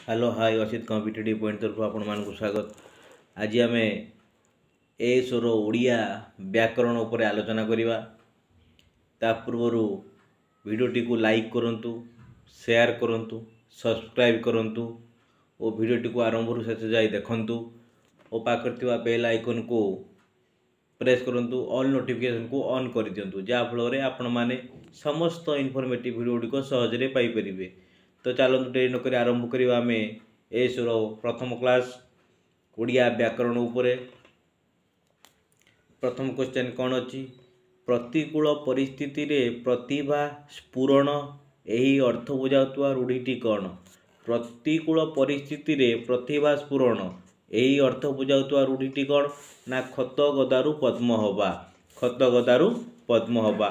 Hello hi Asit competitive point तरफ आपण मानक स्वागत। आज आम एएसओ रो ओडिया व्याकरण उपर आलोचना करिवा। ता पूर्व वीडियोटी को लाइक करंतु, शेयर करंतु, सब्सक्राइब करंतु और वीडियोटी को आरंभ शेष जाए देखंतु और पाखर थिबा बेल आइकन को प्रेस करंतु, ऑल नोटिफिकेशन को ऑन कर दियंतु, जहाँ फल आपण माने समस्त इनफॉर्मेटिव वीडियो को सहजरे पाई परिबे। तो चलते डेरी नक आरंभ करवा आम एएसओ रो प्रथम क्लास ओडिया व्याकरण उपरे। प्रथम क्वेश्चन कौन अच्छी? प्रतिकूल परिस्थिति रे प्रतिभा स्फुरण यही अर्थ बुझाउतवा रूढ़ीटी कौन? प्रतिकूल परिस्थिति रे प्रतिभा स्फुरण यही अर्थ बुझाउतवा रूढ़ीटी कौन? ना खत गदारु पद्म हवा। खत गदारु पद्म हवा।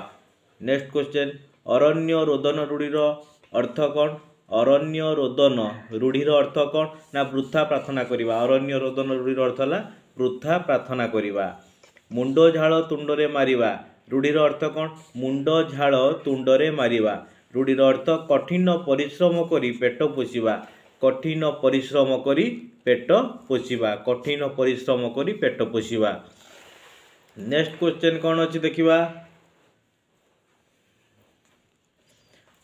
नेक्स्ट क्वेश्चन, अरण्य रोदन रूढ़ीर अर्थ कौन? अरण्य रोदन रूढ़ीर अर्थ कौन? ना वृथा प्रार्थना करिबा। अरण्य रोदन रूढ़ीर अर्थ है वृथा प्रार्थना करिबा। मुंड झाल तुंडरे मारिबा रूढ़ीर अर्थ कौन? मुंड झाल तुंडरे मारिबा रूढ़ीर अर्थ कठिन परिश्रम करी पेट पोषिबा। कठिन परिश्रम करी पेट पोषिबा। कठिन परिश्रम करी पेट पोषिबा। नेक्स्ट क्वेश्चन कौन अच्छी देखिबा।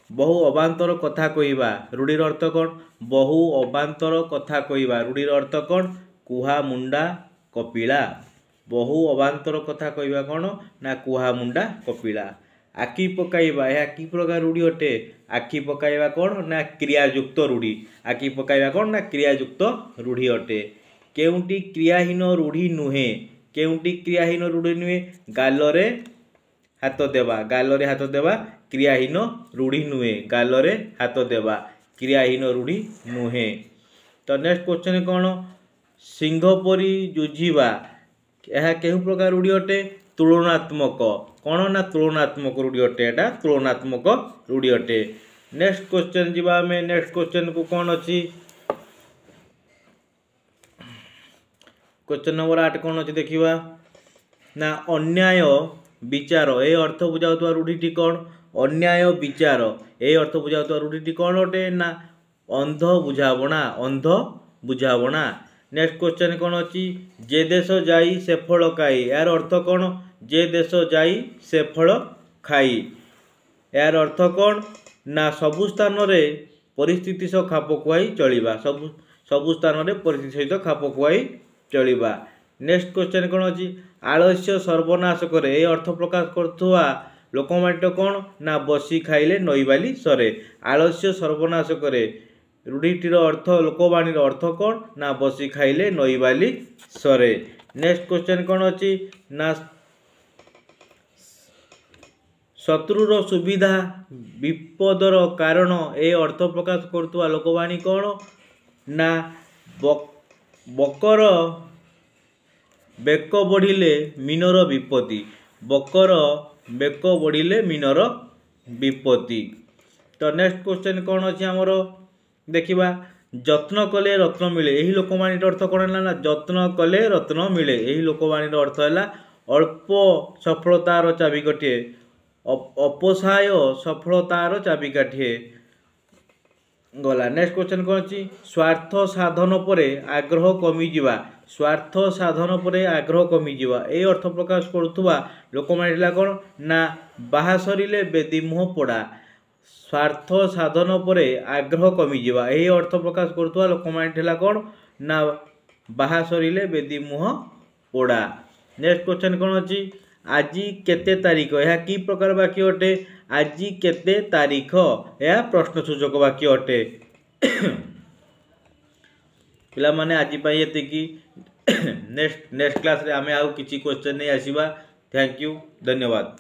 बहु अबांतर कथा कहिबा रूढ़ीर अर्थ कौन? बहु अबांतर कथा कहिबा रूढ़ीर अर्थ कौन? कुहा मुंडा कपिला। बहु अबांतर कथा कहिबा कौन? ना कुहा मुंडा कपिला। आखि पकाइबा यह कि प्रकार रूढ़ी अटे? आखि पकाइबा कौन? ना क्रियायुक्त रूढ़ी। आखि पकाइबा कौन? ना क्रियायुक्त रूढ़ी अटे। केउंटी क्रियाहीन रूढ़ी नुहे? केउंटी क्रियाहीन रूढ़ी नुहे? गालरे हाथ देवा। गालरे हाथ देवा क्रियाहीन रूढ़ी नुहे। गालरे हाथ देवा क्रियाहीन रूढ़ी नुहे। तो नेक्स्ट क्वेश्चन कौन? सिंहपरी जुझिबा यह केउ प्रकार रूढ़ी अटे? तुलनात्मक। कौन? ना तुलनात्मक रूढ़ी अटे। एटा तुलनात्मक रूढ़ी अटे। नेक्स्ट क्वेश्चन जीवा में। नेक्स्ट क्वेश्चन को कौन अच्छी? क्वेश्चन नंबर 8 कौन अच्छी देखिबा। ना अन्याय विचार ए अर्थ बुझाउतवा रूढ़ीटी कौन? अन्याय विचार ए अर्थ बुझाउतवा रूढ़ीटी कौन अटे? ना अंध बुझावणा। अंध बुझावणा। नेक्स्ट क्वेश्चन कौन अच्छी? जे देश जाई से फल खाई यार अर्थ कौन? जे देश जाई से फल खाई यार अर्थ कौन? ना सबु स्थान रे परिस्थिति सह खाप खुआई चलिबा। सबु स्थान रे परिस्थिति सहित खाप खुआई चलिबा। नेक्स्ट क्वेश्चन कौन अच्छी? आलस्य सर्वनाश करे ए अर्थ प्रकाश करथुआ लोकमान्य कौन? ना बसी खाइले नईबाली सरे। आलस्य सर्वनाश करे रूढ़ीटीर अर्थ लोकवाणीर अर्थ कौन? ना बसी खाइले नईबाली सरे। नेक्स्ट क्वेश्चन कौन अच्छी? ना शत्रुर सुविधा विपदर कारण ए अर्थ प्रकाश करथुआ लोकवाणी कौन? ना बकर बेक बढ़िले मीनर विपत्ति। बकर बेक बढ़िले मीनर विपत्ति। तो नेक्स्ट क्वेश्चन कौन अच्छी आमर देखिबा। जत्न कले रत्न मिले यही लोकवाणी अर्थ कौन है? ना जत्न कले रत्न मिले यही लोकवाणी अर्थ है अल्प सफलतार चाबिकाठिए। अपसाय सफलतार चाबिकाठिए गला। नेक्स्ट क्वेश्चन कौन अच्छी? स्वार्थ साधन परे आग्रह कमिजिबा। स्वार्थ साधन परे आग्रह कमिजिबा ए अर्थ प्रकाश करुवा लोकमान्य कौन? ना बाहा सरिले बेदी मुह पोड़ा। स्वार्थ साधन परे आग्रह कमिजिबा यही अर्थ प्रकाश करुवा लोकमान्य कौन? ना बाहा सरिले बेदी मुह पोड़ा। नेक्स्ट क्वेश्चन कौन अच्छी? आजी केते तारीख यह कि प्रकार वाक्य अटे? आजी केते तारीख यह प्रश्नसूचक वाक्य अटे। पिला माने आज ये नेक्स्ट क्लास रे आमे आउ किछि क्वेश्चन नहीं आसीबा। थैंक यू, धन्यवाद।